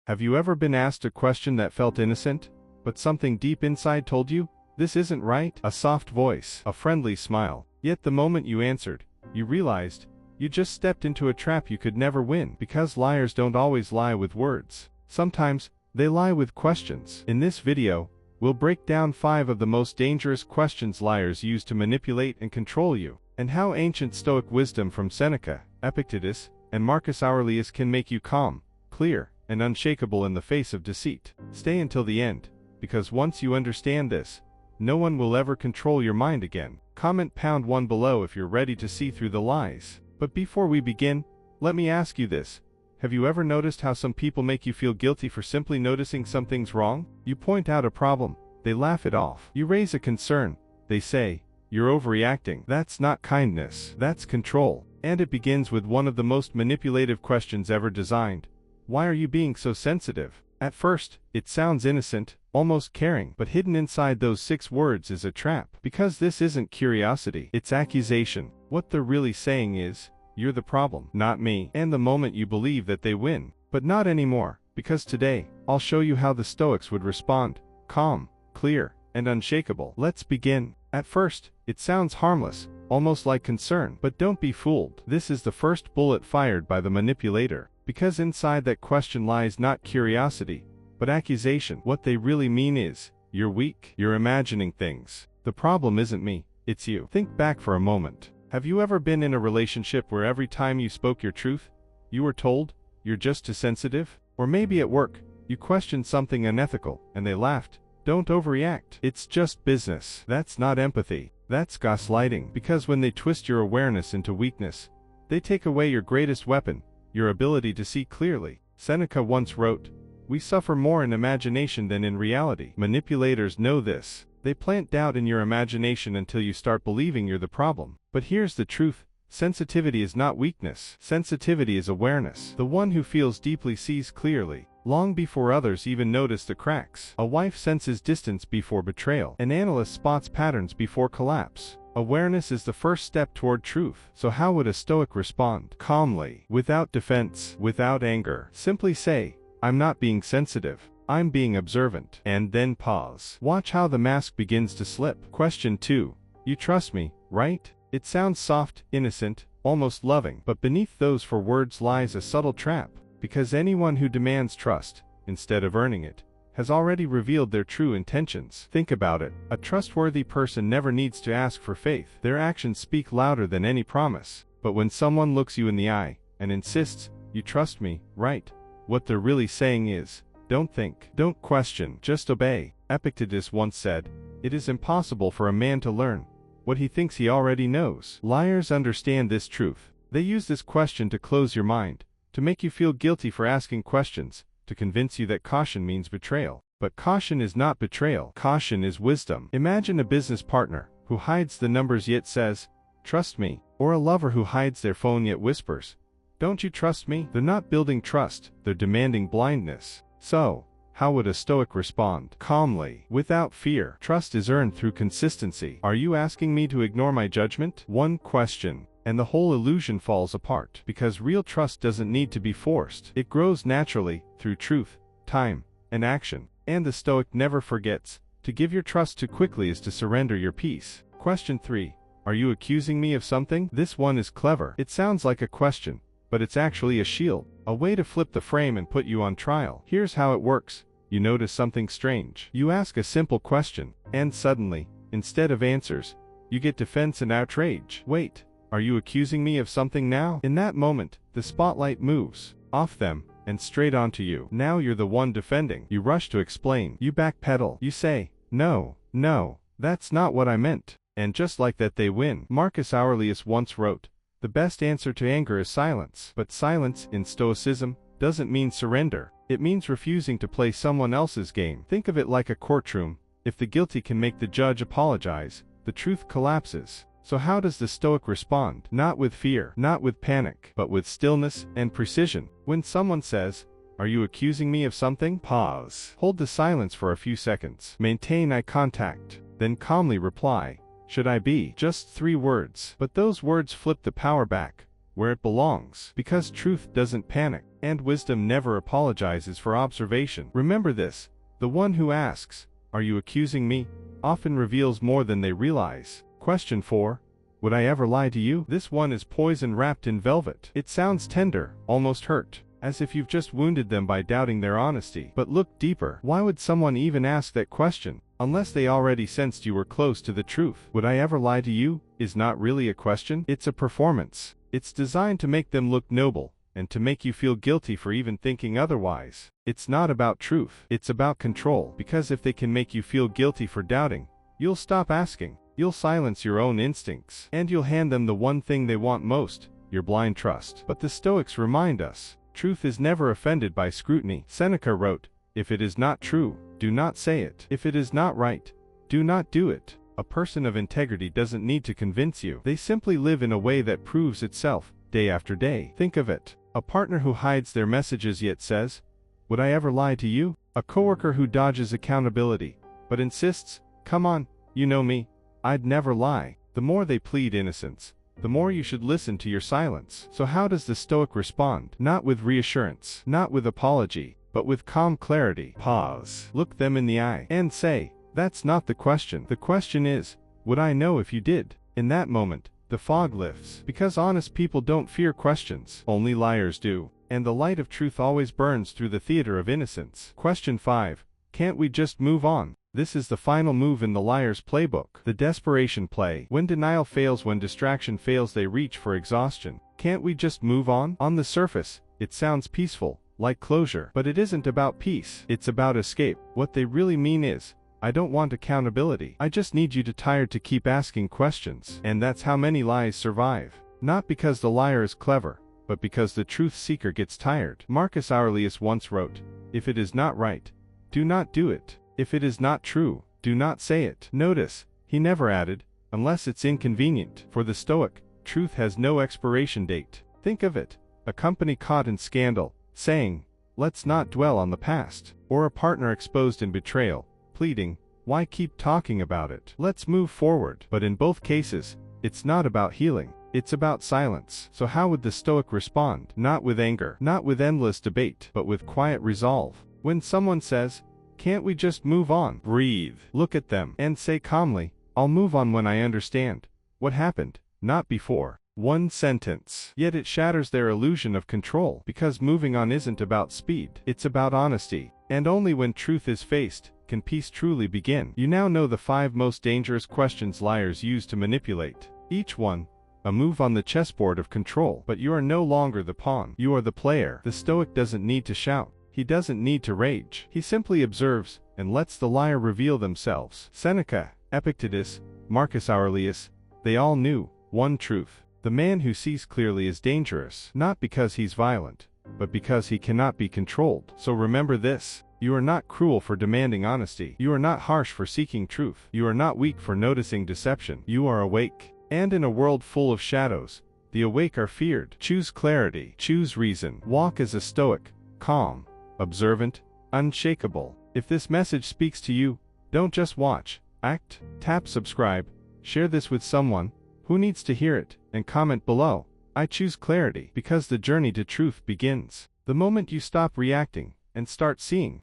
Have you ever been asked a question that felt innocent, but something deep inside told you, this isn't right? A soft voice, a friendly smile. Yet the moment you answered, you realized, you just stepped into a trap you could never win. Because liars don't always lie with words. Sometimes, they lie with questions. In this video, we'll break down 5 of the most dangerous questions liars use to manipulate and control you, and how ancient Stoic wisdom from Seneca, Epictetus, and Marcus Aurelius can make you calm, clear, and unshakable in the face of deceit. Stay until the end, because once you understand this, no one will ever control your mind again. Comment pound 1 below if you're ready to see through the lies. But before we begin, let me ask you this. Have you ever noticed how some people make you feel guilty for simply noticing something's wrong? You point out a problem, they laugh it off. You raise a concern, they say, you're overreacting. That's not kindness, that's control. And it begins with one of the most manipulative questions ever designed. Why are you being so sensitive? At first, it sounds innocent, almost caring, but hidden inside those 6 words is a trap. Because this isn't curiosity, it's accusation. What they're really saying is, you're the problem, not me. And the moment you believe that, they win. But not anymore, because today, I'll show you how the Stoics would respond, calm, clear, and unshakable. Let's begin. At first, it sounds harmless, almost like concern. But don't be fooled. This is the first bullet fired by the manipulator. Because inside that question lies not curiosity, but accusation. What they really mean is, you're weak, you're imagining things. The problem isn't me, it's you. Think back for a moment. Have you ever been in a relationship where every time you spoke your truth, you were told, you're just too sensitive? Or maybe at work, you questioned something unethical, and they laughed. Don't overreact. It's just business. That's not empathy. That's gaslighting. Because when they twist your awareness into weakness, they take away your greatest weapon, your ability to see clearly. Seneca once wrote, "We suffer more in imagination than in reality." Manipulators know this. They plant doubt in your imagination until you start believing you're the problem. But here's the truth. Sensitivity is not weakness. Sensitivity is awareness. The one who feels deeply sees clearly, long before others even notice the cracks. A wife senses distance before betrayal. An analyst spots patterns before collapse. Awareness is the first step toward truth. So how would a Stoic respond? Calmly, without defense, without anger. Simply say, I'm not being sensitive, I'm being observant. And then pause. Watch how the mask begins to slip. Question 2. You trust me, right? It sounds soft, innocent, almost loving. But beneath those 4 words lies a subtle trap. Because anyone who demands trust, instead of earning it, has already revealed their true intentions. Think about it. A trustworthy person never needs to ask for faith. Their actions speak louder than any promise. But when someone looks you in the eye, and insists, you trust me, right? What they're really saying is, don't think, don't question, just obey. Epictetus once said, it is impossible for a man to learn what he thinks he already knows. Liars understand this truth. They use this question to close your mind, to make you feel guilty for asking questions, to convince you that caution means betrayal. But caution is not betrayal. Caution is wisdom. Imagine a business partner who hides the numbers yet says, trust me, or a lover who hides their phone yet whispers, don't you trust me? They're not building trust, they're demanding blindness. So, how would a Stoic respond? Calmly, without fear. Trust is earned through consistency. Are you asking me to ignore my judgment? One question, and the whole illusion falls apart. Because real trust doesn't need to be forced. It grows naturally, through truth, time, and action. And the Stoic never forgets, to give your trust too quickly is to surrender your peace. Question 3. Are you accusing me of something? This one is clever. It sounds like a question, but it's actually a shield, a way to flip the frame and put you on trial. Here's how it works. You notice something strange. You ask a simple question, and suddenly, instead of answers, you get defense and outrage. Wait, are you accusing me of something now? In that moment, the spotlight moves off them and straight onto you. Now you're the one defending. You rush to explain. You backpedal. You say, no, that's not what I meant. And just like that they win. Marcus Aurelius once wrote, the best answer to anger is silence. But silence, in Stoicism, doesn't mean surrender. It means refusing to play someone else's game. Think of it like a courtroom. If the guilty can make the judge apologize, the truth collapses. So how does the Stoic respond? Not with fear, not with panic, but with stillness and precision. When someone says, are you accusing me of something? Pause. Hold the silence for a few seconds. Maintain eye contact. Then calmly reply, should I be? Just 3 words. But those words flip the power back. where it belongs, because truth doesn't panic, and wisdom never apologizes for observation. Remember this: the one who asks, "Are you accusing me?" often reveals more than they realize. Question 4. Would I ever lie to you? This one is poison wrapped in velvet. It sounds tender, almost hurt, as if you've just wounded them by doubting their honesty. But look deeper. Why would someone even ask that question, unless they already sensed you were close to the truth? Would I ever lie to you is not really a question. It's a performance. It's designed to make them look noble, and to make you feel guilty for even thinking otherwise. It's not about truth. It's about control. Because if they can make you feel guilty for doubting, you'll stop asking. You'll silence your own instincts. And you'll hand them the one thing they want most, your blind trust. But the Stoics remind us, truth is never offended by scrutiny. Seneca wrote, "If it is not true, do not say it. If it is not right, do not do it." A person of integrity doesn't need to convince you. They simply live in a way that proves itself, day after day. Think of it. A partner who hides their messages yet says, "Would I ever lie to you?" A coworker who dodges accountability, but insists, "Come on, you know me, I'd never lie." The more they plead innocence, the more you should listen to your silence. So how does the Stoic respond? Not with reassurance, not with apology, but with calm clarity. Pause. Look them in the eye, and say, "That's not the question. The question is, would I know if you did?" In that moment, the fog lifts. Because honest people don't fear questions. Only liars do. And the light of truth always burns through the theater of innocence. Question 5. Can't we just move on? This is the final move in the liar's playbook. The desperation play. When denial fails, when distraction fails, they reach for exhaustion. Can't we just move on? On the surface, it sounds peaceful, like closure. But it isn't about peace. It's about escape. What they really mean is, I don't want accountability. I just need you to tired to keep asking questions. And that's how many lies survive. Not because the liar is clever, but because the truth seeker gets tired. Marcus Aurelius once wrote, "If it is not right, do not do it. If it is not true, do not say it." Notice, he never added, "unless it's inconvenient." For the Stoic, truth has no expiration date. Think of it: a company caught in scandal, saying, "Let's not dwell on the past." Or a partner exposed in betrayal, pleading, "Why keep talking about it? Let's move forward." But in both cases, it's not about healing. It's about silence. So how would the Stoic respond? Not with anger, not with endless debate, but with quiet resolve. When someone says, "Can't we just move on?" breathe, look at them, and say calmly, "I'll move on when I understand what happened, not before." One sentence. Yet it shatters their illusion of control, because moving on isn't about speed. It's about honesty. And only when truth is faced, can peace truly begin. You now know the 5 most dangerous questions liars use to manipulate. Each one, a move on the chessboard of control. But you are no longer the pawn. You are the player. The Stoic doesn't need to shout. He doesn't need to rage. He simply observes, and lets the liar reveal themselves. Seneca, Epictetus, Marcus Aurelius, they all knew one truth. The man who sees clearly is dangerous, not because he's violent, but because he cannot be controlled. So remember this: you are not cruel for demanding honesty. You are not harsh for seeking truth. You are not weak for noticing deception. You are awake. And in a world full of shadows, the awake are feared. Choose clarity. Choose reason. Walk as a Stoic, calm, observant, unshakable. If this message speaks to you, don't just watch, act. Tap subscribe, share this with someone who needs to hear it, and comment below, "I choose clarity," because the journey to truth begins the moment you stop reacting and start seeing.